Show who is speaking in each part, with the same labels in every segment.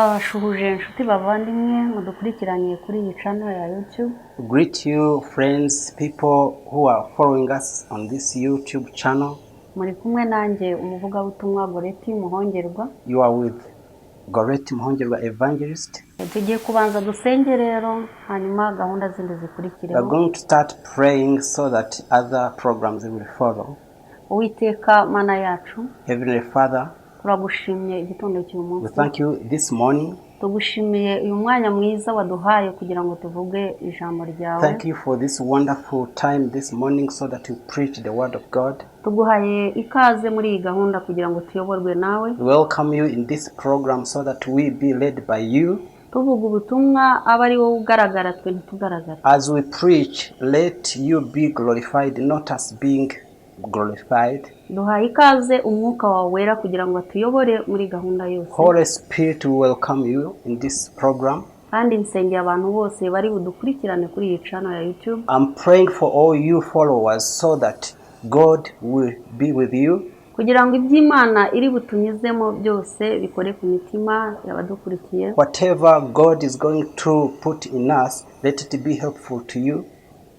Speaker 1: Ndabashuhuje inshuti bavandimwe mudukurikiranye kuri iyi channel ya YouTube.
Speaker 2: Greet you friends, people who are following us on this YouTube channel.
Speaker 1: Muri kumwe nanjye umuvugabutumwa Goreti Muhongerwa.
Speaker 2: You are with Goreti Muhongerwa Evangelist.
Speaker 1: Tugiye kubanza dusenge rero hanyuma gahunda zindi zikurikireho.
Speaker 2: We are going to start praying so that other programs will follow.
Speaker 1: Uwiteka Mana yacu,
Speaker 2: Heavenly Father,
Speaker 1: turagushimye igitondo cy'umunsi.
Speaker 2: we thank you this morning.
Speaker 1: Tugushimiye uyu mwanya mwiza waduhaye kugira ngo tuvuge ijambo ryawe.
Speaker 2: Thank you for this wonderful time this morning so that you preach the word of God.
Speaker 1: Tuguhaye ikaze muri iyi gahunda kugira ngo tuyoborwe nawe.
Speaker 2: We welcome you in this program so that we be led by you.
Speaker 1: Tuvuga ubutumwa aba ari wowe ugaragara twe ntitugaragara.
Speaker 2: As we preach, let you be glorified, not us being glorified.
Speaker 1: Duhaye ikaze umwuka wawe wera kugira ngo atuyobore muri gahunda yose.
Speaker 2: Holy Spirit, we welcome you in this program.
Speaker 1: Kandi nsengeye abantu bose bari budukurikirane kuri iyi channel ya YouTube.
Speaker 2: I'm praying for all you followers so that God will be with you.
Speaker 1: Kugira ngo iby'Imana iri butunyuzemo byose bikore ku mitima y'abadukurikiye.
Speaker 2: Whatever God is going to put in us, let it be helpful to you.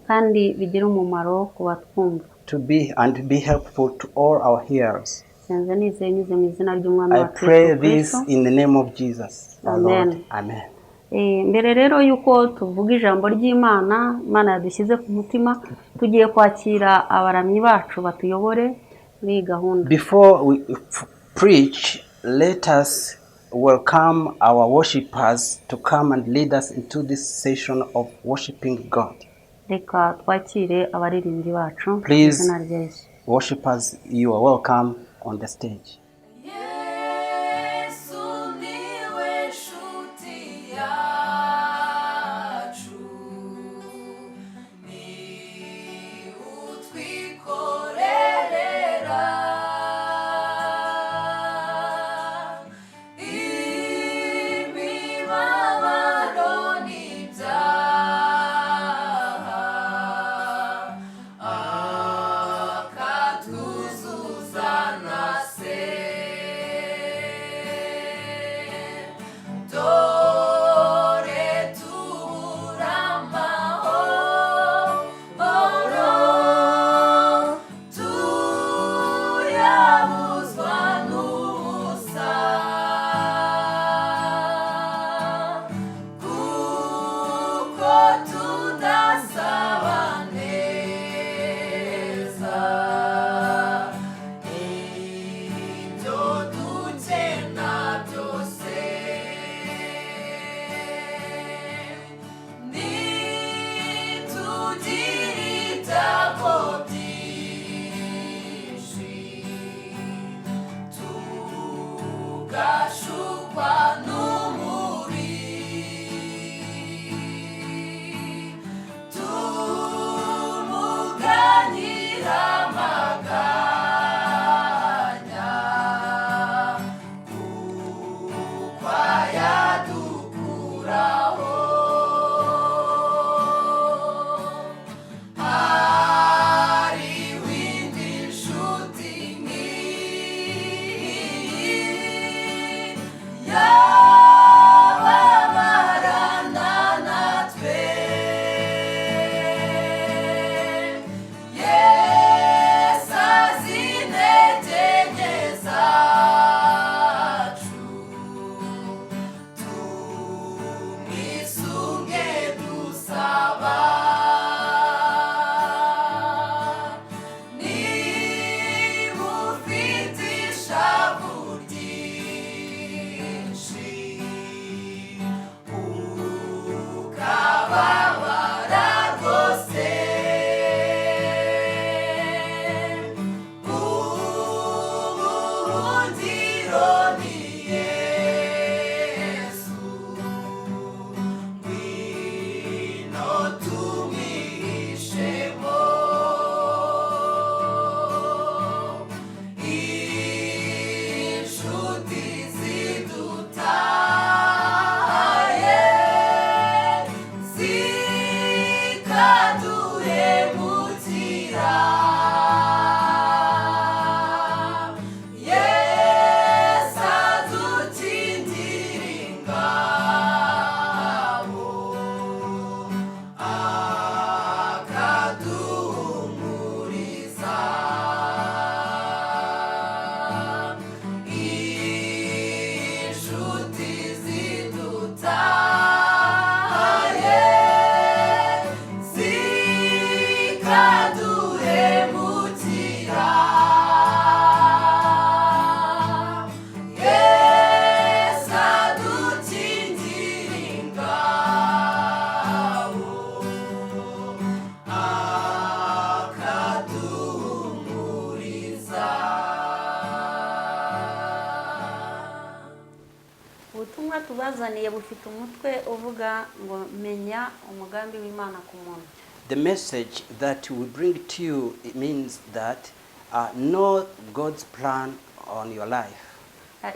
Speaker 1: Kandi bigira umumaro ku batwumva.
Speaker 2: To be helpful to all our hearers.
Speaker 1: Senze nizeye mu izina ry'Umwami
Speaker 2: I
Speaker 1: wacu
Speaker 2: pray
Speaker 1: Yesu
Speaker 2: this
Speaker 1: Kristo.
Speaker 2: in the name of Jesus, our
Speaker 1: Amen.
Speaker 2: Lord. Amen.
Speaker 1: Mbere rero yuko tuvuga ijambo ry'Imana, Imana yadushyize ku mutima, tugiye kwakira abaramyi bacu batuyobore muri iyi gahunda.
Speaker 2: Before we preach, let us welcome our worshipers to come and lead us into this session of worshiping God.
Speaker 1: Reka twakire abaririmbyi bacu.
Speaker 2: Please.
Speaker 1: Izina rya Yesu.
Speaker 2: Worshipers, you are welcome on the stage.
Speaker 3: Yes, I do.
Speaker 1: nabazaniye bufite umutwe uvuga ngo menya umugambi w'Imana ku muntu.
Speaker 2: The message that we bring to you, it means that know God's plan on your life.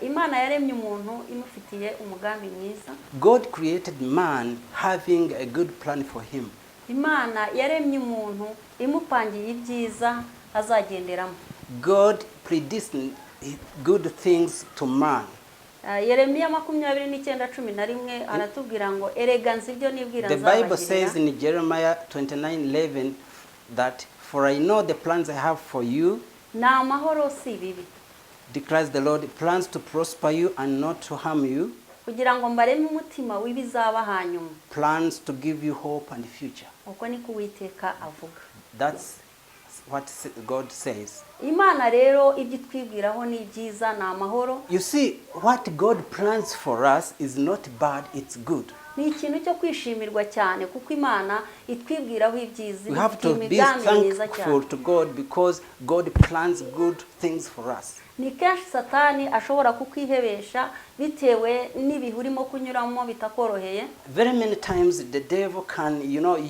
Speaker 1: Imana yaremye umuntu imufitiye umugambi mwiza.
Speaker 2: God created man having a good plan for him.
Speaker 1: Imana yaremye umuntu imupangiye ibyiza azagenderamo.
Speaker 2: God predestined good things to man.
Speaker 1: Yeremiya 29:11 aratubwira ngo erega nzi ibyo nibwira
Speaker 2: The
Speaker 1: nzabagirira.
Speaker 2: Bible says in Jeremiah 29:11 that for I know the plans I have for you,
Speaker 1: Na amahoro si bibi,
Speaker 2: declares the Lord, plans to prosper you and not to harm you,
Speaker 1: kugira ngo mbareme umutima w'ibizaba hanyuma.
Speaker 2: plans to give you hope and future.
Speaker 1: Uko niko Uwiteka avuga.
Speaker 2: That's what God says.
Speaker 1: Imana rero ibyo twibwiraho ni byiza na amahoro.
Speaker 2: You see, what God plans for us is not bad, it's good.
Speaker 1: Ni ikintu cyo kwishimirwa cyane kuko Imana itwibwiraho ibyiza.
Speaker 2: We have to be thankful to God because God plans good things for us.
Speaker 1: Ni kenshi Satani ashobora kukwihebesha bitewe n'ibihe urimo kunyuramo bitakoroheye.
Speaker 2: Very many times the devil can,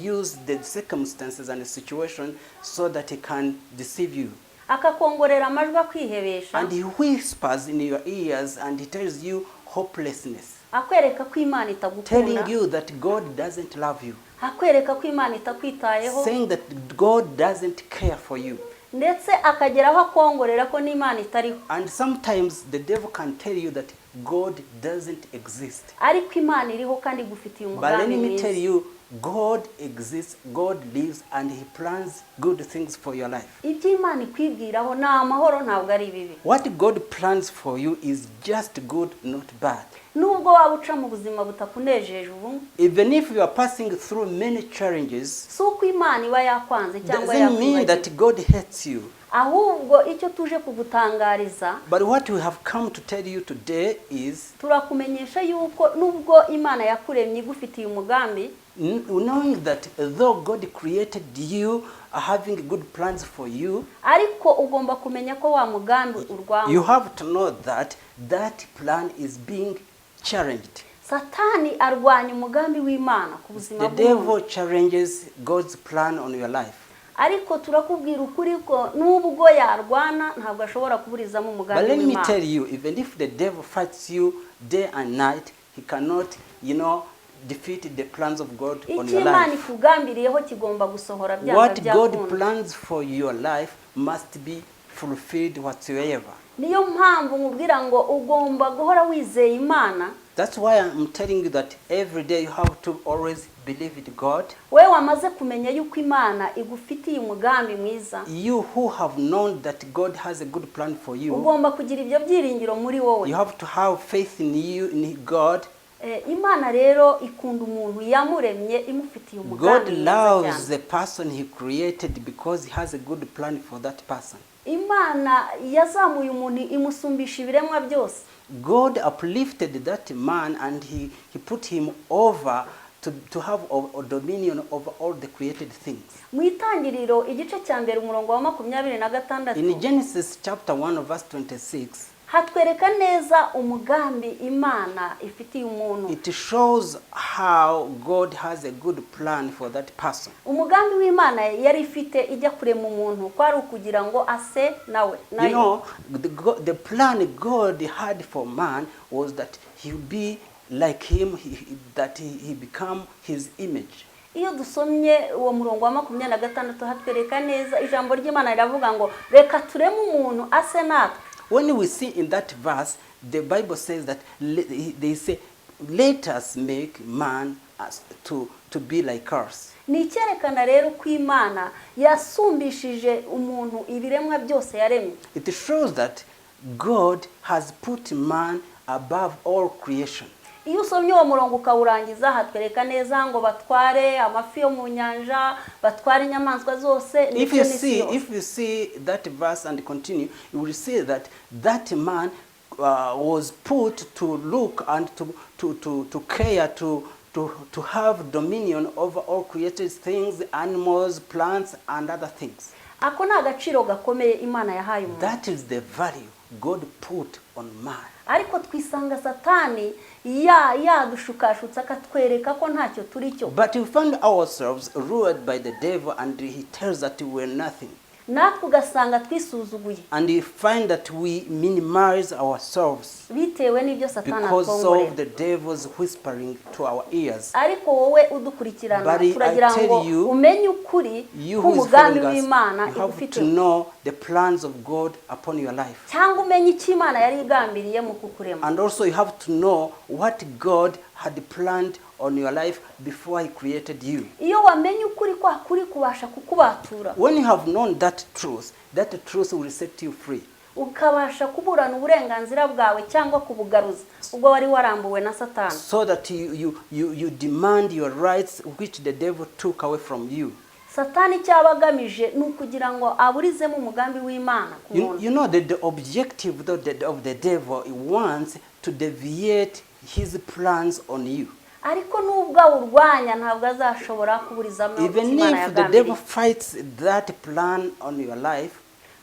Speaker 2: use the circumstances and the situation so that he can deceive you.
Speaker 1: Akakongorera amajwi akwihebesha.
Speaker 2: And he whispers in your ears and he tells you hopelessness.
Speaker 1: Akwereka ko Imana itagukunda.
Speaker 2: Telling you that God doesn't love you.
Speaker 1: Akwereka ko Imana itakwitayeho.
Speaker 2: Saying that God doesn't care for you.
Speaker 1: Ndetse akageraho akongorera ko n'Imana itariho.
Speaker 2: And sometimes the devil can tell you that God doesn't exist.
Speaker 1: Ariko Imana iriho kandi gufitiye
Speaker 2: But let
Speaker 1: umugambi
Speaker 2: me
Speaker 1: mwiza.
Speaker 2: tell you, God exists, God lives, and he plans good things for your life.
Speaker 1: Ibyo Imana ikwibwiraho ni amahoro ntabwo ari bibi.
Speaker 2: What God plans for you is just good, not bad.
Speaker 1: Nubwo waba uca mu buzima butakunejeje ubu,
Speaker 2: Even if you are passing through many challenges,
Speaker 1: suko Imana iba yakwanze cyangwa
Speaker 2: doesn't mean
Speaker 1: yakwibagiwe.
Speaker 2: that God hates you.
Speaker 1: Ahubwo icyo tuje kugutangariza,
Speaker 2: But what we have come to tell you today is
Speaker 1: turakumenyesha yuko nubwo Imana yakuremye igufitiye umugambi,
Speaker 2: knowing that though God created you, having good plans for you,
Speaker 1: ariko ugomba kumenya ko wa mugambi urwanya.
Speaker 2: you have to know that that plan is being challenged.
Speaker 1: Satani arwanya umugambi w'Imana ku buzima
Speaker 2: The
Speaker 1: bw'umuntu.
Speaker 2: devil challenges God's plan on your life.
Speaker 1: Ariko turakubwira ukuri ko nubwo yarwana ntabwo ashobora kuburizamo
Speaker 2: But
Speaker 1: umugambi
Speaker 2: let me
Speaker 1: w'Imana.
Speaker 2: tell you, even if the devil fights you day and night, he cannot, defeat the plans of God on
Speaker 1: Icyo
Speaker 2: your
Speaker 1: Imana
Speaker 2: life.
Speaker 1: ikugambiriyeho kigomba gusohora byanga
Speaker 2: What God
Speaker 1: byakunda.
Speaker 2: plans for your life must be fulfilled whatsoever.
Speaker 1: Niyo mpamvu nkubwira ngo ugomba guhora wizeye Imana.
Speaker 2: That's why I'm telling you that every day you have to always believe in God.
Speaker 1: Wewe wamaze kumenya yuko Imana igufitiye umugambi mwiza.
Speaker 2: You who have known that God has a good plan for you,
Speaker 1: Ugomba kugira ibyo byiringiro muri wowe.
Speaker 2: you have to have faith in you, in God.
Speaker 1: Imana rero ikunda umuntu yamuremye imufitiye umugambi
Speaker 2: God
Speaker 1: mwiza
Speaker 2: loves
Speaker 1: cyane.
Speaker 2: the person he created because he has a good plan for that person.
Speaker 1: Imana yazamuye umuntu imusumbisha ibiremwa byose.
Speaker 2: God uplifted that man and he put him over to have a dominion over all the created things.
Speaker 1: Mu itangiriro igice cya mbere umurongo wa 26.
Speaker 2: In Genesis chapter 1 verse 26,
Speaker 1: hatwereka neza umugambi Imana ifitiye umuntu.
Speaker 2: it shows how God has a good plan for that person.
Speaker 1: Umugambi w'Imana yari ifite ijya kurema umuntu kwari ukugira ngo ase nawe.
Speaker 2: The plan God had for man was that he would be like him, that he become his image.
Speaker 1: Iyo dusomye uwo murongo wa 26 hatwereka neza ijambo ry'Imana riravuga ngo reka tureme umuntu ase natwe.
Speaker 2: When we see in that verse, the Bible says that they say, let us make man to be like us.
Speaker 1: Ni icyerekana rero ko Imana yasumbishije umuntu ibiremwa byose yaremye.
Speaker 2: It shows that God has put man above all creation.
Speaker 1: Iyo usomye uwo murongo ukawurangiza hatwereka neza ngo batware amafi yo mu nyanja, batware inyamaswa zose.
Speaker 2: If you see that verse and continue, you will see that man was put to look and to care, to have dominion over all created things, animals, plants, and other things.
Speaker 1: ako ni agaciro gakomeye Imana yahaye umuntu.
Speaker 2: That is the value God put on man.
Speaker 1: Ariko twisanga Satani yadushukashutse akatwereka ko ntacyo turi cyo.
Speaker 2: But we find ourselves ruled by the devil, and he tells that we are nothing.
Speaker 1: Natwe ugasanga twisuzuguye.
Speaker 2: And we find that we minimize ourselves
Speaker 1: Bitewe n'ibyo Satani
Speaker 2: because
Speaker 1: atwongorera.
Speaker 2: of the devil's whispering to our ears.
Speaker 1: Ariko wowe udukurikirana
Speaker 2: But I
Speaker 1: turagira ngo
Speaker 2: tell you,
Speaker 1: umenye ukuri
Speaker 2: You who is
Speaker 1: k'umugambi
Speaker 2: following us,
Speaker 1: w'Imana
Speaker 2: you have to
Speaker 1: igufite.
Speaker 2: know the plans of God upon your life.
Speaker 1: Cyangwa umenye icyo Imana yari igambiriye mu kukurema.
Speaker 2: And also you have to know what God had planned on your life before he created you.
Speaker 1: Iyo wamenye ukuri kwa kuri kubasha kukubatura.
Speaker 2: When you have known that truth will set you free.
Speaker 1: Ukabasha kuburana uburenganzira bwawe cyangwa kubugaruza ubwo wari warambuwe na Satani.
Speaker 2: So that you demand your rights which the devil took away from you.
Speaker 1: Satani cyabagamije nukugira ngo aburizemo umugambi w'Imana ku muntu.
Speaker 2: You know that the objective of the devil, he wants to deviate his plans on you.
Speaker 1: Ariko nubwo awurwanya ntabwo azashobora kuburizamo
Speaker 2: Even
Speaker 1: Imana
Speaker 2: if the devil
Speaker 1: yagambiriye.
Speaker 2: fights that plan on your life,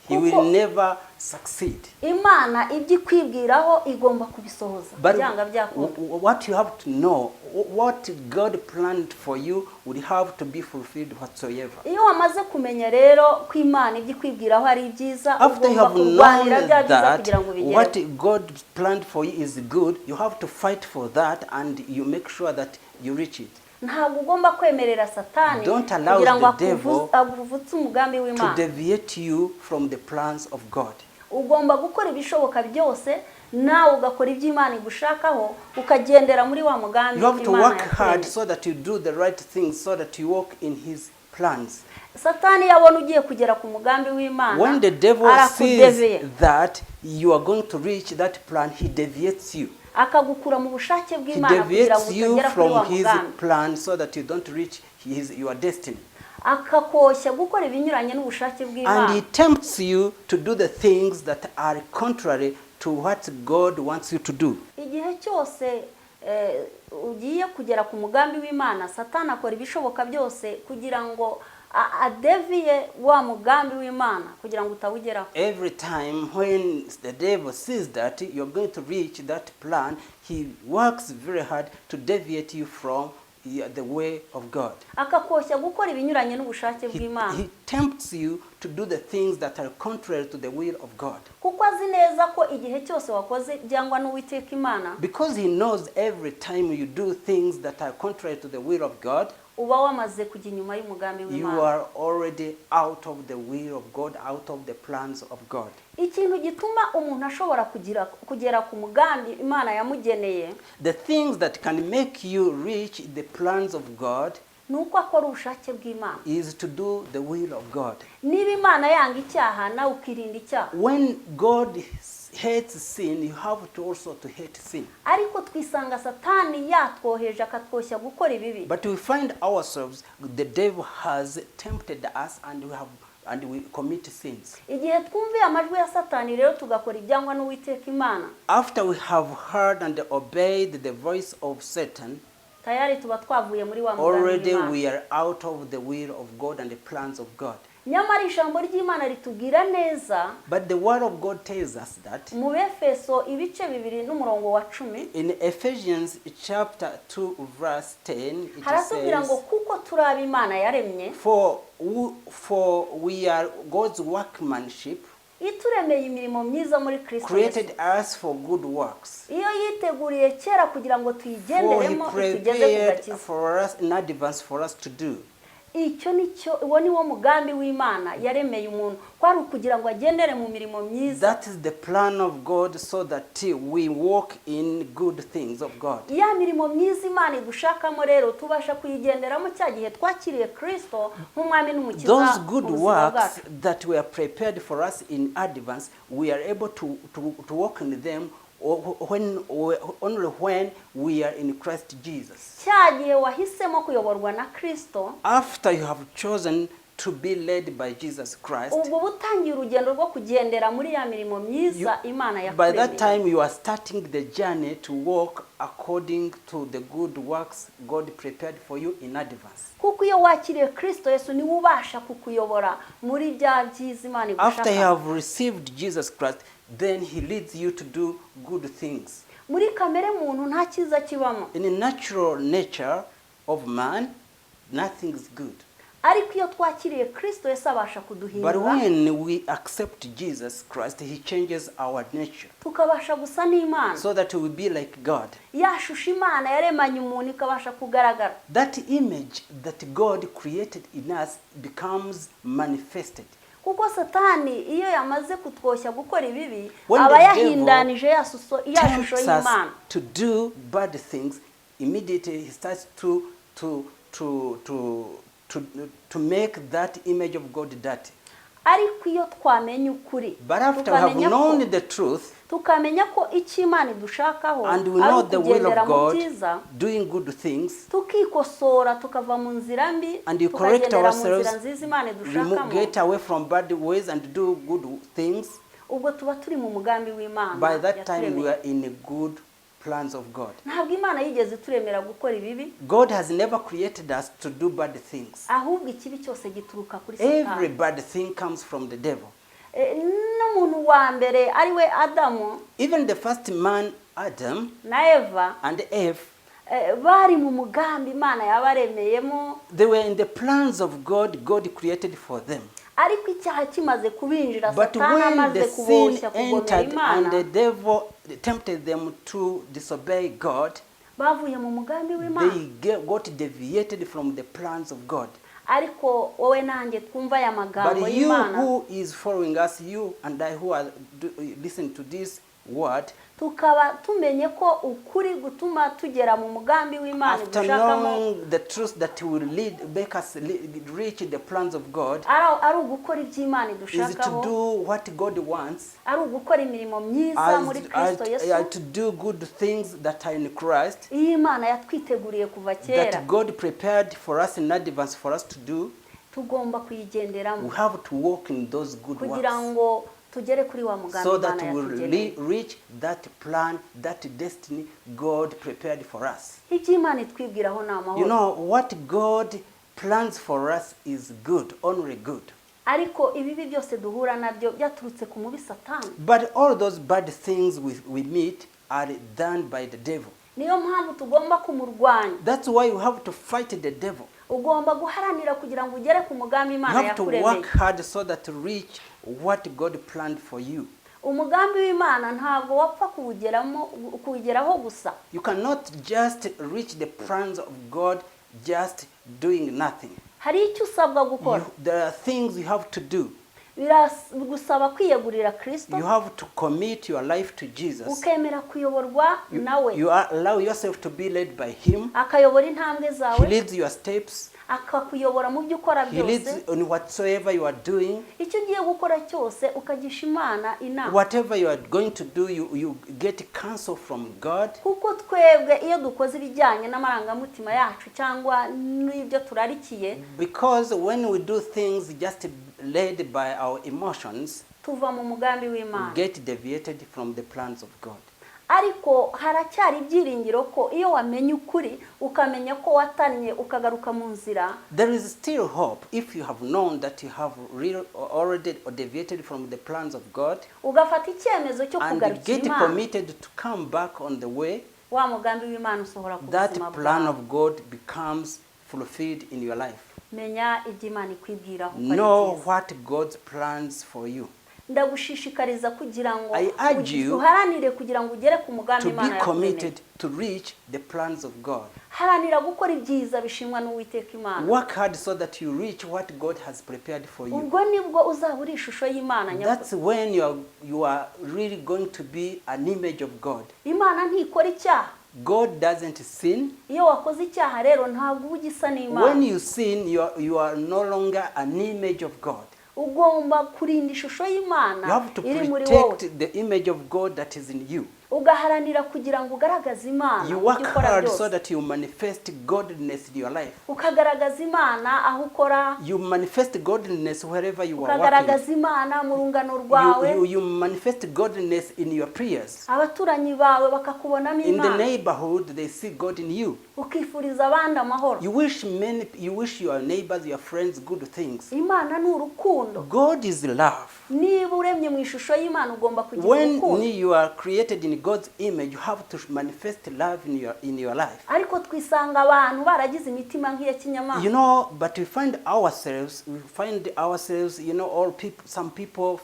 Speaker 2: he will never succeed.
Speaker 1: Imana ibyo ikwibwiraho igomba kubisohoza.
Speaker 2: But
Speaker 1: Byanga byakunda.
Speaker 2: what you have to know, what God planned for you would have to be fulfilled whatsoever.
Speaker 1: Iyo wamaze kumenya rero ko Imana ibyo ikwibwiraho ari byiza,
Speaker 2: After you
Speaker 1: ugomba
Speaker 2: have known
Speaker 1: kurwanira bya byiza
Speaker 2: that
Speaker 1: kugira ngo bigereho.
Speaker 2: what God planned for you is good, you have to fight for that, and you make sure that you reach it.
Speaker 1: Ntabwo ugomba kwemerera Satani
Speaker 2: Don't allow
Speaker 1: kugira ngo
Speaker 2: the devil
Speaker 1: akuvutse umugambi
Speaker 2: To
Speaker 1: w'Imana.
Speaker 2: deviate you from the plans of God.
Speaker 1: Ugomba gukora ibishoboka byose nawe ugakora ibyo Imana igushakaho ukagendera muri wa mugambi
Speaker 2: You have to
Speaker 1: Imana
Speaker 2: work hard
Speaker 1: yakuremye.
Speaker 2: so that you do the right things, so that you walk in his plans.
Speaker 1: Satani yabona ugiye kugera ku mugambi w'Imana,
Speaker 2: When the devil
Speaker 1: arakudeveye,
Speaker 2: sees that you are going to reach that plan, he deviates you.
Speaker 1: akagukura mu bushake
Speaker 2: He
Speaker 1: bw'Imana kugira ngo
Speaker 2: deviates you
Speaker 1: utagera kuri wa
Speaker 2: from his
Speaker 1: mugambi,
Speaker 2: plan so that you don't reach your destiny.
Speaker 1: akakoshya gukora ibinyuranye n'ubushake
Speaker 2: And
Speaker 1: bw'Imana.
Speaker 2: he tempts you to do the things that are contrary to what God wants you to do.
Speaker 1: Igihe cyose ugiye kugera ku mugambi w'Imana, Satani akora ibishoboka byose kugira ngo adeviye wa mugambi w'Imana kugira ngo utawugeraho.
Speaker 2: Every time when the devil sees that you're going to reach that plan, he works very hard to deviate you from the way of God.
Speaker 1: Akakoshya gukora ibinyuranye n'ubushake bw'Imana.
Speaker 2: He tempts you to do the things that are contrary to the will of God.
Speaker 1: Kuko azi neza ko igihe cyose wakoze byangwa n'Uwiteka Imana,
Speaker 2: Because he knows every time you do things that are contrary to the will of God,
Speaker 1: uba wamaze kujya inyuma y'umugambi
Speaker 2: you
Speaker 1: w'Imana.
Speaker 2: are already out of the will of God, out of the plans of God.
Speaker 1: Ikintu gituma umuntu ashobora kugera ku mugambi Imana yamugeneye,
Speaker 2: The things that can make you reach the plans of God
Speaker 1: nuko akora ubushake bw'Imana.
Speaker 2: is to do the will of God.
Speaker 1: Niba Imana yanga icyaha nawe ukirinda icyaha.
Speaker 2: When God hates sin, you have to also to hate sin.
Speaker 1: Ariko twisanga Satani yatwoheje akatwoshya gukora ibibi.
Speaker 2: But we find ourselves, the devil has tempted us, and we commit sins.
Speaker 1: Igihe twumviye amajwi ya Satani rero tugakora ibyangwa n'Uwiteka Imana,
Speaker 2: After we have heard and obeyed the voice of Satan,
Speaker 1: tayari tuba twavuye muri wa mugambi
Speaker 2: already
Speaker 1: w'Imana.
Speaker 2: we are out of the will of God and the plans of God.
Speaker 1: Nyamara ijambo ry'Imana ritubwira neza
Speaker 2: But the word of God tells us that
Speaker 1: mu Befeso ibice 2 n'umurongo wa 10
Speaker 2: in Ephesians chapter 2 verse 10, it
Speaker 1: haratubwira ngo
Speaker 2: says,
Speaker 1: kuko turi ab'Imana yaremye
Speaker 2: for we are God's workmanship,
Speaker 1: ituremeye imirimo myiza muri Kristo Yesu.
Speaker 2: created us for good works.
Speaker 1: Iyo yiteguriye kera kugira ngo
Speaker 2: For he
Speaker 1: tuyigenderemo tugeze ku
Speaker 2: prepared
Speaker 1: gakiza.
Speaker 2: for us in advance for us to do.
Speaker 1: Icyo nicyo uwo ni wo mugambi w'Imana yaremeye umuntu kwari ukugira ngo agendere mu mirimo myiza.
Speaker 2: That is the plan of God, so that we walk in good things of God.
Speaker 1: Ya mirimo myiza Imana idushakamo rero tubasha kuyigenderamo cya gihe twakiriye Kristo nk'umwami n'umukiza.
Speaker 2: Those good
Speaker 1: mu buzima
Speaker 2: works
Speaker 1: bwacu.
Speaker 2: that were prepared for us in advance, we are able to walk in them only when we are in Christ Jesus.
Speaker 1: Cya gihe wahisemo kuyoborwa na Kristo,
Speaker 2: After you have chosen to be led by Jesus Christ,
Speaker 1: ubwo butangiye urugendo rwo kugendera muri ya mirimo myiza Imana
Speaker 2: by that
Speaker 1: yakuremeye.
Speaker 2: time you are starting the journey to walk according to the good works God prepared for you in advance.
Speaker 1: Kuko iyo wakiriye Kristo Yesu niwe ubasha kukuyobora muri bya byiza Imana
Speaker 2: After you
Speaker 1: igushaka.
Speaker 2: have received Jesus Christ, then he leads you to do good things.
Speaker 1: Muri kamere muntu nta cyiza kibamo,
Speaker 2: In the natural nature of man, nothing is good.
Speaker 1: ariko iyo twakiriye Kristo Yesu abasha
Speaker 2: But
Speaker 1: kuduhindura
Speaker 2: when we accept Jesus Christ, he changes our nature
Speaker 1: tukabasha gusa n'Imana.
Speaker 2: so that we will be like God.
Speaker 1: Yashusha Imana yaremanye umuntu ikabasha kugaragara.
Speaker 2: That image that God created in us becomes manifested.
Speaker 1: Kuko Satani iyo yamaze kutwoshya gukora ibibi
Speaker 2: When
Speaker 1: aba
Speaker 2: the
Speaker 1: yahindanije ya shusho
Speaker 2: Tempts us
Speaker 1: y'Imana.
Speaker 2: to do bad things, immediately he starts to make that image of God dirty.
Speaker 1: Ariko iyo twamenya ukuri
Speaker 2: But after we have
Speaker 1: tukamenya
Speaker 2: known
Speaker 1: ko-
Speaker 2: the truth
Speaker 1: tukamenya ko icyo Imana idushakaho
Speaker 2: and we
Speaker 1: ari
Speaker 2: know the will
Speaker 1: ukugendera
Speaker 2: of
Speaker 1: mu
Speaker 2: God,
Speaker 1: byiza,
Speaker 2: doing good things,
Speaker 1: tukikosora tukava mu nzira mbi
Speaker 2: and you correct
Speaker 1: tukagendera mu
Speaker 2: ourselves,
Speaker 1: nzira nziza Imana idushakamo,
Speaker 2: get away from bad ways and do good things,
Speaker 1: ubwo tuba turi mu mugambi w'Imana
Speaker 2: by that time we
Speaker 1: yaturemeye.
Speaker 2: are in the good plans of God.
Speaker 1: Ntabwo Imana yigeze turemera gukora ibibi,
Speaker 2: God has never created us to do bad things.
Speaker 1: ahubwo ikibi cyose gituruka kuri
Speaker 2: Every
Speaker 1: Satani.
Speaker 2: bad thing comes from the devil.
Speaker 1: N'umuntu wa mbere ari we Adamu
Speaker 2: Even the first man, Adam
Speaker 1: na Eva,
Speaker 2: and Eve,
Speaker 1: bari mu mugambi Imana yabaremeyemo,
Speaker 2: they were in the plans of God, God created for them.
Speaker 1: ariko icyaha kimaze kubinjira,
Speaker 2: But
Speaker 1: Satani
Speaker 2: when
Speaker 1: amaze
Speaker 2: the sin
Speaker 1: kuboshya kugomera
Speaker 2: entered and the
Speaker 1: Imana,
Speaker 2: devil tempted them to disobey God,
Speaker 1: bavuye mu mugambi w'Imana.
Speaker 2: they got deviated from the plans of God.
Speaker 1: Ariko wowe nanjye twumva aya magambo
Speaker 2: But you
Speaker 1: y'Imana,
Speaker 2: who is following us, you and I who are listening to this word,
Speaker 1: tukaba tumenye ko ukuri gutuma tugera mu mugambi w'Imana
Speaker 2: after
Speaker 1: dushakamo
Speaker 2: knowing the truth that will make us reach the plans of God,
Speaker 1: ari ugukora iby'Imana
Speaker 2: is to
Speaker 1: idushakaho,
Speaker 2: do what God wants,
Speaker 1: ari ugukora imirimo myiza muri Kristo Yesu,
Speaker 2: to do good things that are in Christ,
Speaker 1: iyi Imana yatwiteguriye kuva kera.
Speaker 2: that God prepared for us in advance for us to do.
Speaker 1: Tugomba kuyigenderamo
Speaker 2: We have to walk in those good
Speaker 1: kugira
Speaker 2: works
Speaker 1: ngo tugere kuri wa mugambi
Speaker 2: so
Speaker 1: Imana
Speaker 2: that we
Speaker 1: yatugeneye.
Speaker 2: will reach that plan, that destiny God prepared for us.
Speaker 1: Icyo Imana itwibwiraho ni
Speaker 2: You
Speaker 1: amahoro,
Speaker 2: know, what God plans for us is good, only good.
Speaker 1: ariko ibibi byose duhura nabyo byaturutse ku mubi Satani.
Speaker 2: But all those bad things we meet are done by the devil.
Speaker 1: Niyo mpamvu tugomba kumurwanya.
Speaker 2: That's why you have to fight the devil.
Speaker 1: Ugomba guharanira kugira ngo ugere ku mugambi
Speaker 2: You
Speaker 1: Imana
Speaker 2: have to
Speaker 1: yakuremeye.
Speaker 2: work hard so that to reach what God planned for you.
Speaker 1: Umugambi w'Imana ntabwo wapfa kuwugeraho gusa.
Speaker 2: You cannot just reach the plans of God just doing nothing.
Speaker 1: Hari icyo usabwa gukora.
Speaker 2: There are things you have to do.
Speaker 1: Biragusaba kwiyegurira Kristo,
Speaker 2: You have to commit your life to Jesus.
Speaker 1: ukemera kuyoborwa nawe,
Speaker 2: You allow yourself to be led by Him.
Speaker 1: akayobora intambwe
Speaker 2: He
Speaker 1: zawe,
Speaker 2: leads your steps.
Speaker 1: akakuyobora mu byo ukora
Speaker 2: He leads
Speaker 1: byose.
Speaker 2: on whatsoever you are doing.
Speaker 1: Icyo ugiye gukora cyose ukagisha Imana inama,
Speaker 2: Whatever you are going to do, you get counsel from God.
Speaker 1: kuko twebwe iyo dukoze ibijyanye n'amarangamutima yacu cyangwa n'ibyo turarikiye,
Speaker 2: Because when we do things just led by our emotions,
Speaker 1: tuva mu mugambi
Speaker 2: we
Speaker 1: w'Imana.
Speaker 2: get deviated from the plans of God.
Speaker 1: Ariko haracyari ibyiringiro ko iyo wamenye ukuri, ukamenya ko watanye ukagaruka mu nzira,
Speaker 2: There is still hope if you have known that you have already deviated from the plans of God
Speaker 1: ugafata icyemezo cyo
Speaker 2: and
Speaker 1: kugarukira
Speaker 2: get
Speaker 1: Imana,
Speaker 2: committed to come back on the way.
Speaker 1: wa mugambi w'Imana usohora ku
Speaker 2: That
Speaker 1: buzima
Speaker 2: plan
Speaker 1: bwawe.
Speaker 2: of God becomes fulfilled in your life.
Speaker 1: Menya ibyo Imana ikwibwiraho ko ari
Speaker 2: Know
Speaker 1: byiza.
Speaker 2: what God's plans for you.
Speaker 1: Ndagushishikariza kugira ngo
Speaker 2: I urge you
Speaker 1: uharanire kugira ngo ugere ku mugambi
Speaker 2: To be
Speaker 1: Imana yakuremeye.
Speaker 2: committed to reach the plans of God.
Speaker 1: Haranira gukora ibyiza bishimwa n'Uwiteka Imana.
Speaker 2: Work hard so that you reach what God has prepared for you.
Speaker 1: Ubwo nibwo uzabura ishusho y'Imana nyakuri.
Speaker 2: That's when you are really going to be an image of God.
Speaker 1: Imana ntikora icyaha.
Speaker 2: God doesn't sin.
Speaker 1: Iyo wakoze icyaha rero ntabwo uba ugisa
Speaker 2: When
Speaker 1: n'Imana.
Speaker 2: you sin, you are no longer an image of God.
Speaker 1: Ugomba kurinda ishusho
Speaker 2: You
Speaker 1: y'Imana
Speaker 2: have to
Speaker 1: iri muri wowe.
Speaker 2: protect the image of God that is in you.
Speaker 1: ugaharanira kugira ngo ugaragaze Imana
Speaker 2: You
Speaker 1: mu
Speaker 2: work
Speaker 1: byo ukora
Speaker 2: hard so
Speaker 1: byose,
Speaker 2: that you manifest godliness in your life.
Speaker 1: ukagaragaza Imana aho ukora,
Speaker 2: You manifest godliness wherever you are working.
Speaker 1: ukagaragaza Imana mu rungano rwawe,
Speaker 2: You manifest godliness in your prayers.
Speaker 1: abaturanyi bawe bakakubonamo
Speaker 2: In the
Speaker 1: Imana,
Speaker 2: neighborhood, they see God in you.
Speaker 1: ukifuriza abandi amahoro.
Speaker 2: You wish your neighbors, your friends good things.
Speaker 1: Imana ni urukundo.
Speaker 2: God is love.
Speaker 1: Niba uremye mu ishusho y'Imana ugomba kugira
Speaker 2: When
Speaker 1: urukundo.
Speaker 2: you are created in God's image, you have to manifest love in your life.
Speaker 1: Ariko twisanga abantu baragize imitima nk'iya kinyamaswa.
Speaker 2: You know, but we find ourselves, all people, some people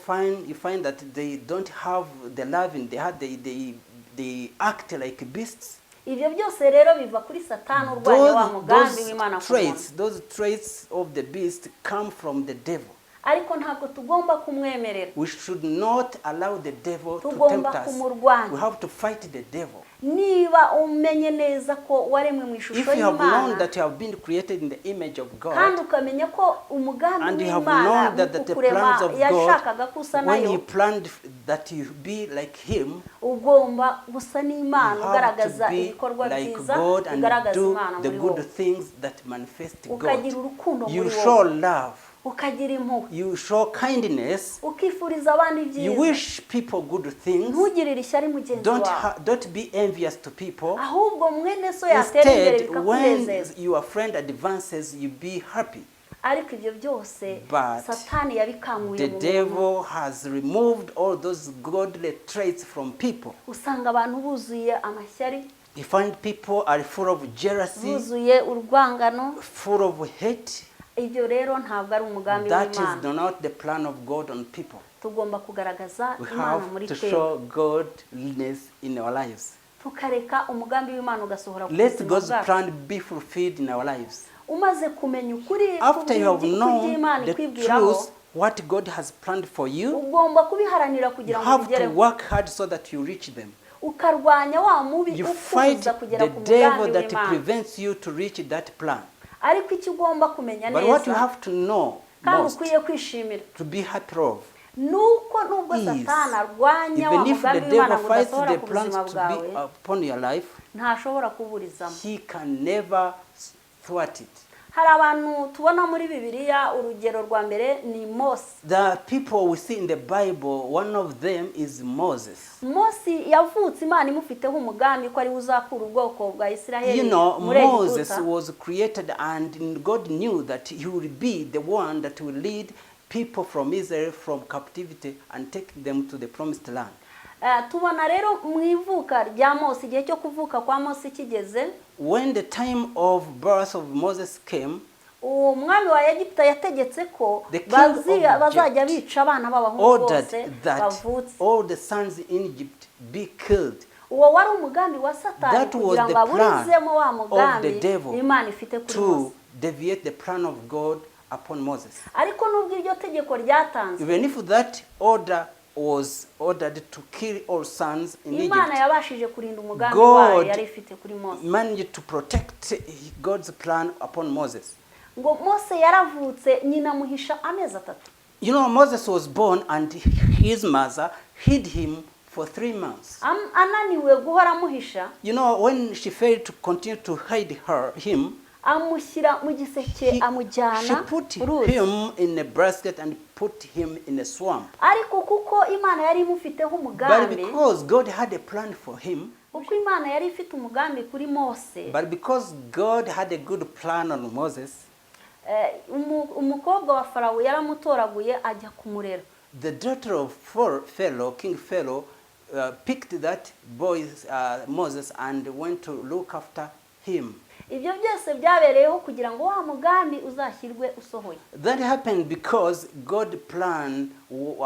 Speaker 2: you find that they don't have the love in their heart, they act like beasts.
Speaker 1: Ibyo byose rero biva kuri Satani urwanya wa mugambi w'Imana ku muntu.
Speaker 2: Those traits of the beast come from the devil.
Speaker 1: Ariko ntabwo tugomba kumwemerera.
Speaker 2: We should not allow the devil to
Speaker 1: Tugomba
Speaker 2: tempt us.
Speaker 1: kumurwanya.
Speaker 2: We have to fight the devil.
Speaker 1: Niba umenye neza ko waremwe mu ishusho
Speaker 2: If you have known
Speaker 1: y'Imana,
Speaker 2: that you have been created in the image of
Speaker 1: kandi
Speaker 2: God,
Speaker 1: ukamenya ko umugambi
Speaker 2: and you have
Speaker 1: w'Imana
Speaker 2: known that
Speaker 1: mu
Speaker 2: the
Speaker 1: kukurema
Speaker 2: plans of
Speaker 1: yashakaga ko
Speaker 2: God,
Speaker 1: usa
Speaker 2: when He
Speaker 1: nayo,
Speaker 2: planned that you be like Him,
Speaker 1: ugomba gusa
Speaker 2: you
Speaker 1: n'Imana,
Speaker 2: have
Speaker 1: ugaragaza
Speaker 2: to be
Speaker 1: ibikorwa
Speaker 2: like
Speaker 1: byiza,
Speaker 2: God and
Speaker 1: ugaragaza
Speaker 2: do
Speaker 1: Imana
Speaker 2: the
Speaker 1: muri
Speaker 2: good
Speaker 1: wowe,
Speaker 2: things that manifest
Speaker 1: ukagira
Speaker 2: God.
Speaker 1: urukundo
Speaker 2: You
Speaker 1: muri
Speaker 2: show
Speaker 1: wowe,
Speaker 2: love.
Speaker 1: ukagira impuhwe,
Speaker 2: You show kindness.
Speaker 1: ukifuriza abandi
Speaker 2: You
Speaker 1: ibyiza,
Speaker 2: wish people good things.
Speaker 1: ntugirire ishyari mugenzi wawe,
Speaker 2: Don't be envious to people.
Speaker 1: ahubwo mwene so yatera imbere
Speaker 2: Instead, when
Speaker 1: bikakunezeza.
Speaker 2: your friend advances, you be happy.
Speaker 1: Ariko ibyo byose
Speaker 2: But
Speaker 1: Satani yabikanguye
Speaker 2: The
Speaker 1: mu muntu.
Speaker 2: devil has removed all those godly traits from people.
Speaker 1: Usanga abantu buzuye amashyari,
Speaker 2: You find people are full of jealousy,
Speaker 1: buzuye urwangano.
Speaker 2: full of hate.
Speaker 1: Ibyo rero ntabwo ari umugambi
Speaker 2: That is
Speaker 1: w'Imana.
Speaker 2: not the plan of God on people.
Speaker 1: Tugomba kugaragaza
Speaker 2: We
Speaker 1: Imana muri
Speaker 2: have to
Speaker 1: twebwe,
Speaker 2: show godliness in our lives.
Speaker 1: tukareka umugambi w'Imana ugasohora ku
Speaker 2: Let
Speaker 1: buzima
Speaker 2: God's
Speaker 1: bwacu.
Speaker 2: plan be fulfilled in our lives.
Speaker 1: Umaze kumenya ukuri
Speaker 2: After you have known
Speaker 1: kuby'Imana
Speaker 2: the
Speaker 1: ikwibwiraho,
Speaker 2: truth, what God has planned for you,
Speaker 1: ugomba kubiharanira
Speaker 2: you
Speaker 1: kugira ngo
Speaker 2: have to
Speaker 1: ubigereho,
Speaker 2: work hard so that you reach them.
Speaker 1: ukarwanya wa mubi
Speaker 2: You fight
Speaker 1: ukubuza kugera
Speaker 2: the
Speaker 1: ku
Speaker 2: devil
Speaker 1: mugambi
Speaker 2: that
Speaker 1: w'Imana.
Speaker 2: prevents you to reach that plan.
Speaker 1: Ariko icyo ugomba kumenya
Speaker 2: But what you
Speaker 1: neza
Speaker 2: have to know
Speaker 1: kandi
Speaker 2: most,
Speaker 1: ukwiye kwishimira,
Speaker 2: to be happy of,
Speaker 1: nuko nubwo
Speaker 2: is
Speaker 1: Satani arwanya wa
Speaker 2: even if the
Speaker 1: mugambi w'Imana
Speaker 2: devil
Speaker 1: ngo
Speaker 2: fights
Speaker 1: udasohora
Speaker 2: the
Speaker 1: ku
Speaker 2: plans
Speaker 1: buzima
Speaker 2: to
Speaker 1: bwawe,
Speaker 2: be upon your life,
Speaker 1: ntashobora kuburizamo.
Speaker 2: he can never thwart it.
Speaker 1: Hari abantu tubona muri Bibiliya, urugero rwa mbere ni Mose.
Speaker 2: The people we see in the Bible, one of them is Moses.
Speaker 1: Mose yavutse Imana imufiteho umugambi ko ari uzakura ubwoko bwa Isiraheli
Speaker 2: You know,
Speaker 1: muri
Speaker 2: Moses
Speaker 1: Egiputa.
Speaker 2: was created and God knew that he will be the one that will lead people from Israel from captivity and take them to the promised land.
Speaker 1: Tubona rero mu ivuka rya Mose, igihe cyo kuvuka kwa Mose kigeze,
Speaker 2: When the time of birth of Moses came,
Speaker 1: umwami wa Egiputa yategetse ko
Speaker 2: The king of Egypt
Speaker 1: bazajya bica abana b'abahungu
Speaker 2: ordered
Speaker 1: bose
Speaker 2: that
Speaker 1: bavutse.
Speaker 2: all the sons in Egypt be killed.
Speaker 1: Uwo wari umugambi wa Satani
Speaker 2: That was
Speaker 1: kugira
Speaker 2: the
Speaker 1: ngo
Speaker 2: plan
Speaker 1: aburizemo wa
Speaker 2: of
Speaker 1: mugambi
Speaker 2: the devil
Speaker 1: Imana ifite kuri
Speaker 2: to
Speaker 1: Mose.
Speaker 2: deviate the plan of God upon Moses.
Speaker 1: Ariko nubwo iryo tegeko ryatanzwe,
Speaker 2: Even if that order was ordered to kill all sons in
Speaker 1: Imana
Speaker 2: Egypt,
Speaker 1: yabashije kurinda umugambi
Speaker 2: God
Speaker 1: wayo yari ifite kuri Mose.
Speaker 2: managed to protect God's plan upon Moses.
Speaker 1: Ngo Mose yaravutse, nyina muhisha amezi 3.
Speaker 2: You know, Moses was born and his mother hid him for 3 months.
Speaker 1: Ananiwe guhora muhisha,
Speaker 2: You know, when she failed to continue to hide him,
Speaker 1: amushyira mu giseke,
Speaker 2: she
Speaker 1: amujyana
Speaker 2: put
Speaker 1: uruzi.
Speaker 2: him in a basket and put him in a swamp.
Speaker 1: Ariko kuko Imana yari imufiteho
Speaker 2: But
Speaker 1: umugambi,
Speaker 2: because God had a plan for him,
Speaker 1: kuko Imana yari ifite umugambi kuri Mose,
Speaker 2: but because God had a good plan on Moses,
Speaker 1: umukobwa wa Farawo yaramutoraguye ajya kumurera.
Speaker 2: the daughter of Pharaoh, King Pharaoh, picked that boy Moses and went to look after him.
Speaker 1: Ibyo byose byabereyeho kugira ngo wa mugambi uzashyirwe usohoye.
Speaker 2: That happened because God's plan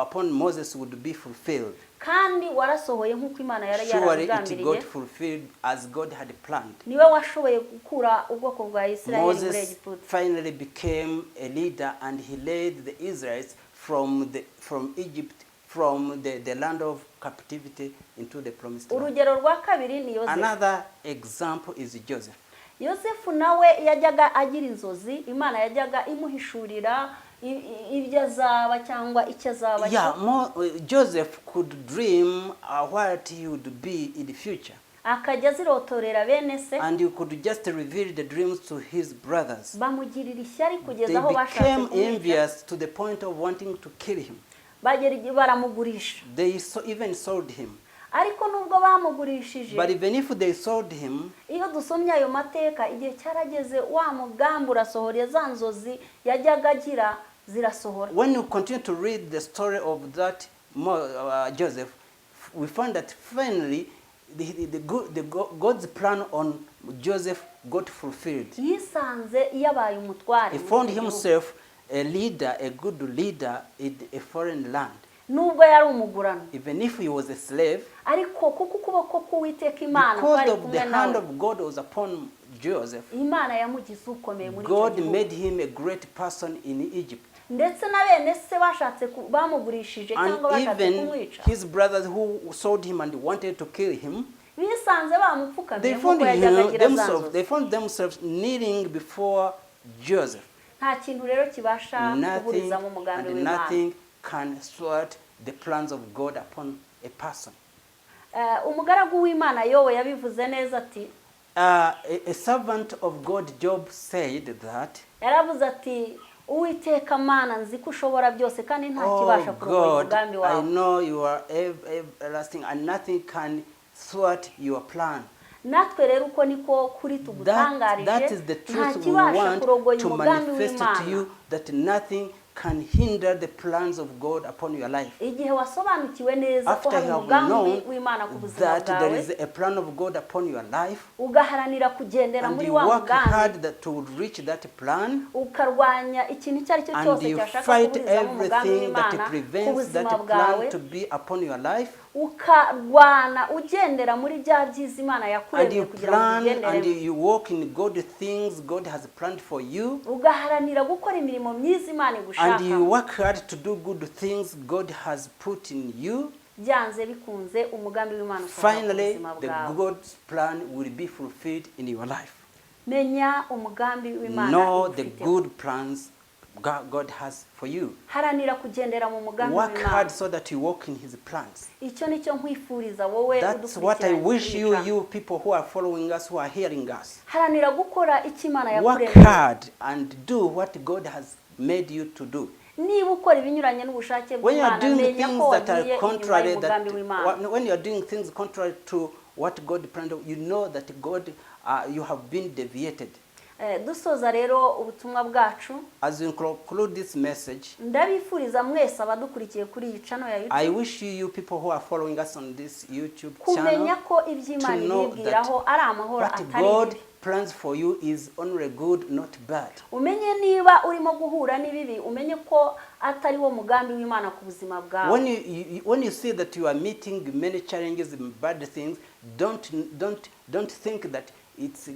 Speaker 2: upon Moses would be fulfilled.
Speaker 1: Kandi warasohoye nk'uko Imana yari
Speaker 2: Surely it
Speaker 1: yarabigambiriye.
Speaker 2: got fulfilled as God had planned.
Speaker 1: Niwe washoboye gukura ubwoko bwa Isiraheli muri
Speaker 2: Moses
Speaker 1: Egiputa.
Speaker 2: finally became a leader and he led the Israelites from Egypt, from the land of captivity into the promised land.
Speaker 1: Urugero rwa kabiri ni Yosefu.
Speaker 2: Another example is Joseph.
Speaker 1: Yosefu nawe yajyaga agira inzozi, Imana yajyaga imuhishurira ibyo azaba cyangwa icyo azaba
Speaker 2: Yeah, Joseph could dream what he would be in the future.
Speaker 1: akajya azirotorera bene se
Speaker 2: And he could just reveal the dreams to his brothers.
Speaker 1: bamugirira ishyari
Speaker 2: They
Speaker 1: kugeza aho bashatse
Speaker 2: became
Speaker 1: kumwica
Speaker 2: envious to the point of wanting to kill him.
Speaker 1: bagera igihe baramugurisha
Speaker 2: They even sold him.
Speaker 1: ariko nubwo bamugurishije
Speaker 2: But even if they sold him,
Speaker 1: iyo dusomye ayo mateka igihe cyarageze wa mugambi urasohora za nzozi yajyaga agira zirasohora.
Speaker 2: when you continue to read the story of that Joseph, we find that finally God's plan on Joseph got fulfilled.
Speaker 1: yisanze yabaye umutware
Speaker 2: He found himself a leader, a good leader in a foreign land.
Speaker 1: nubwo yari umugurano
Speaker 2: Even if he was a slave,
Speaker 1: ariko kuko ukuboko k'Uwiteka Imana
Speaker 2: because
Speaker 1: kwari
Speaker 2: of the
Speaker 1: kumwe
Speaker 2: hand
Speaker 1: nawe
Speaker 2: of God was upon Joseph,
Speaker 1: Imana yamugize ukomeye muri icyo
Speaker 2: God
Speaker 1: gihugu.
Speaker 2: made him a great person in Egypt.
Speaker 1: ndetse na bene se bashatse bamugurishije cyangwa
Speaker 2: And
Speaker 1: bashatse
Speaker 2: even
Speaker 1: kumwica
Speaker 2: his brothers who sold him and wanted to kill him,
Speaker 1: bisanze bamupfukamiye
Speaker 2: they
Speaker 1: nk'uko yajyaga agira za
Speaker 2: they
Speaker 1: nzozi.
Speaker 2: found themselves kneeling before Joseph.
Speaker 1: nta kintu rero kibasha
Speaker 2: Nothing
Speaker 1: kuburizamo umugambi
Speaker 2: and
Speaker 1: w'Imana.
Speaker 2: nothing can thwart the plans of God upon a person.
Speaker 1: Umugaragu w'Imana Yowe yabivuze neza ati
Speaker 2: A servant of God, Job, said that,
Speaker 1: yaravuze ati Uwiteka Mana nzi ko ushobora byose kandi nta kibasha
Speaker 2: oh
Speaker 1: kurogoya
Speaker 2: God,
Speaker 1: umugambi
Speaker 2: I
Speaker 1: wawe.
Speaker 2: know you are everlasting and nothing can thwart your plan.
Speaker 1: natwe rero uko niko kuri tugutangarije
Speaker 2: That is the
Speaker 1: nta
Speaker 2: truth we
Speaker 1: kibasha
Speaker 2: want
Speaker 1: kurogoya
Speaker 2: to
Speaker 1: umugambi
Speaker 2: manifest to
Speaker 1: w'Imana.
Speaker 2: you, that nothing can hinder the plans of God upon your life.
Speaker 1: Igihe wasobanukiwe neza ko
Speaker 2: After
Speaker 1: hari
Speaker 2: you have
Speaker 1: umugambi w'Imana ku
Speaker 2: known
Speaker 1: buzima
Speaker 2: that there
Speaker 1: bwawe
Speaker 2: is a plan of God upon your life,
Speaker 1: ugaharanira kugendera
Speaker 2: and
Speaker 1: muri
Speaker 2: you
Speaker 1: wa
Speaker 2: work
Speaker 1: mugambi
Speaker 2: hard to reach that plan,
Speaker 1: ukarwanya ikintu icyo ari cyo
Speaker 2: and
Speaker 1: cyose
Speaker 2: you
Speaker 1: cyashaka
Speaker 2: fight
Speaker 1: kuburizamo umugambi
Speaker 2: everything that
Speaker 1: w'Imana ku
Speaker 2: prevents
Speaker 1: buzima
Speaker 2: that
Speaker 1: bwawe
Speaker 2: plan to be upon your life,
Speaker 1: ukarwana ugendera muri bya byiza Imana
Speaker 2: and
Speaker 1: yakuremeye
Speaker 2: you
Speaker 1: kugira ngo
Speaker 2: plan and
Speaker 1: ugenderemo
Speaker 2: you walk in good things God has planned for you,
Speaker 1: ugaharanira gukora imirimo myiza Imana
Speaker 2: and you
Speaker 1: igushaka
Speaker 2: work hard to do good things God has put in you.
Speaker 1: byanze bikunze umugambi w'Imana usohora ku
Speaker 2: Finally,
Speaker 1: buzima
Speaker 2: the
Speaker 1: bwawe.
Speaker 2: God's plan will be fulfilled in your life.
Speaker 1: Menya umugambi w'Imana
Speaker 2: Know the
Speaker 1: ufite.
Speaker 2: good plans God has for you.
Speaker 1: haranira kugendera mu mugambi
Speaker 2: Work
Speaker 1: w'Imana.
Speaker 2: hard so that you walk in His plans.
Speaker 1: Icyo nicyo nkwifuriza wowe
Speaker 2: That's what I
Speaker 1: udukurikiranye
Speaker 2: wish you,
Speaker 1: kwiga.
Speaker 2: you people who are following us, who are hearing us.
Speaker 1: haranira gukora icyo Imana
Speaker 2: Work
Speaker 1: yakuremeye.
Speaker 2: hard and do what God has made you to do.
Speaker 1: niba ukora ibinyuranye n'ubushake
Speaker 2: When you are
Speaker 1: bw'Imana
Speaker 2: doing
Speaker 1: menya
Speaker 2: things
Speaker 1: ko
Speaker 2: that
Speaker 1: wagiye
Speaker 2: are
Speaker 1: inyuma
Speaker 2: contrary,
Speaker 1: y'umugambi w'Imana.
Speaker 2: when you are doing things contrary to what God planned, you know that God, you have been deviated.
Speaker 1: Dusoza rero ubutumwa bwacu,
Speaker 2: As we conclude this message,
Speaker 1: ndabifuriza mwese abadukurikiye kuri iyi channel ya
Speaker 2: I
Speaker 1: YouTube
Speaker 2: wish you people who are following us on this YouTube
Speaker 1: kumenya
Speaker 2: channel
Speaker 1: ko iby'Imana
Speaker 2: to know
Speaker 1: ibibwiraho ari amahoro
Speaker 2: what
Speaker 1: atari
Speaker 2: God
Speaker 1: bibi.
Speaker 2: plans for you is only good, not bad.
Speaker 1: Umenye niba urimo guhura n'ibibi, umenye ko atari wo mugambi w'Imana ku buzima bwawe.
Speaker 2: When you see that you are meeting many challenges and bad things, don't think that it's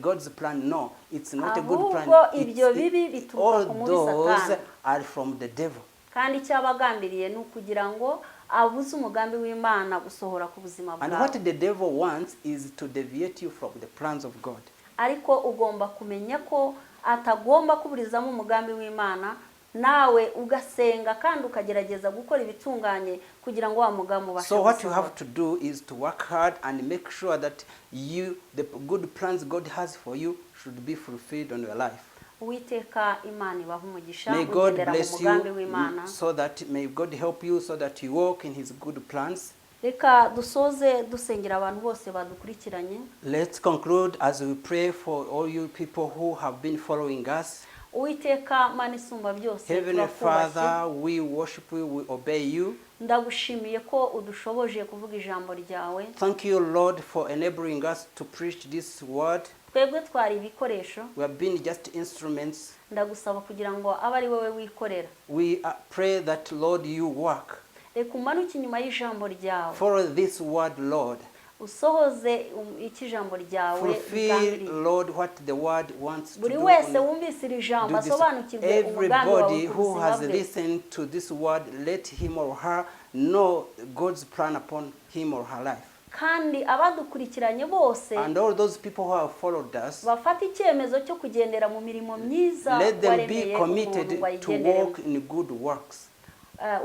Speaker 2: God's plan. No, it's not a good plan.
Speaker 1: Ahubwo ibyo bibi bituruka ku
Speaker 2: All
Speaker 1: mubi
Speaker 2: those
Speaker 1: Satani.
Speaker 2: are from the devil.
Speaker 1: Kandi icyo abagambiriye ni ukugira ngo abuze umugambi w'Imana gusohora ku buzima
Speaker 2: And
Speaker 1: bwawe.
Speaker 2: what the devil wants is to deviate you from the plans of God.
Speaker 1: Ariko ugomba kumenya ko atagomba kuburizamo umugambi w'Imana, nawe ugasenga kandi ukagerageza gukora ibitunganye kugira ngo wa mugambi ubashe
Speaker 2: So what you
Speaker 1: gusohora.
Speaker 2: have to do is to work hard and make sure that the good plans God has for you should be fulfilled on your life.
Speaker 1: Uwiteka Imana ibahe umugisha
Speaker 2: May God
Speaker 1: ugendera mu
Speaker 2: bless
Speaker 1: mugambi
Speaker 2: you
Speaker 1: w'Imana.
Speaker 2: so that may God help you so that you walk in His good plans.
Speaker 1: Reka dusoze dusengera abantu bose badukurikiranye.
Speaker 2: Let's conclude as we pray for all you people who have been following us.
Speaker 1: Uwiteka Mana isumba byose,
Speaker 2: Heavenly
Speaker 1: turakubashye.
Speaker 2: Father, we worship you, we obey you.
Speaker 1: Ndagushimiye ko udushoboje kuvuga ijambo ryawe.
Speaker 2: Thank you, Lord, for enabling us to preach this word.
Speaker 1: Twebwe twari ibikoresho,
Speaker 2: We have been just instruments.
Speaker 1: ndagusaba kugira ngo abe ari wowe wikorera.
Speaker 2: We pray that, Lord, you work.
Speaker 1: Reka umanuke inyuma y'ijambo ryawe,
Speaker 2: Follow this word, Lord.
Speaker 1: usohoze iki ijambo ryawe
Speaker 2: Fulfill,
Speaker 1: rigambiriye.
Speaker 2: Lord, what the word wants to
Speaker 1: Buri
Speaker 2: do.
Speaker 1: wese wumvise iri jambo
Speaker 2: Do this.
Speaker 1: asobanukirwe umugambi wawe
Speaker 2: Everybody
Speaker 1: ku
Speaker 2: who
Speaker 1: buzima
Speaker 2: has
Speaker 1: bwe.
Speaker 2: listened to this word, let him or her know God's plan upon him or her life.
Speaker 1: kandi abadukurikiranye bose
Speaker 2: And all those people who have followed us,
Speaker 1: bafata icyemezo cyo kugendera mu mirimo myiza
Speaker 2: let them be
Speaker 1: waremeye
Speaker 2: committed
Speaker 1: umuntu ngo
Speaker 2: to
Speaker 1: ayigenderemo.
Speaker 2: walk in good works.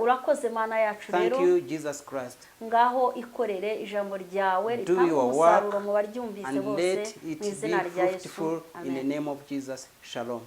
Speaker 1: Urakoze Mana yacu
Speaker 2: Thank
Speaker 1: rero,
Speaker 2: you, Jesus Christ.
Speaker 1: ngaho ikorere ijambo ryawe
Speaker 2: Do
Speaker 1: ritanga
Speaker 2: your
Speaker 1: umusaruro
Speaker 2: work
Speaker 1: mu baryumvise
Speaker 2: and
Speaker 1: bose
Speaker 2: let
Speaker 1: mu
Speaker 2: it be
Speaker 1: izina rya Yesu.
Speaker 2: fruitful in the
Speaker 1: Amen.
Speaker 2: name of Jesus. Shalom.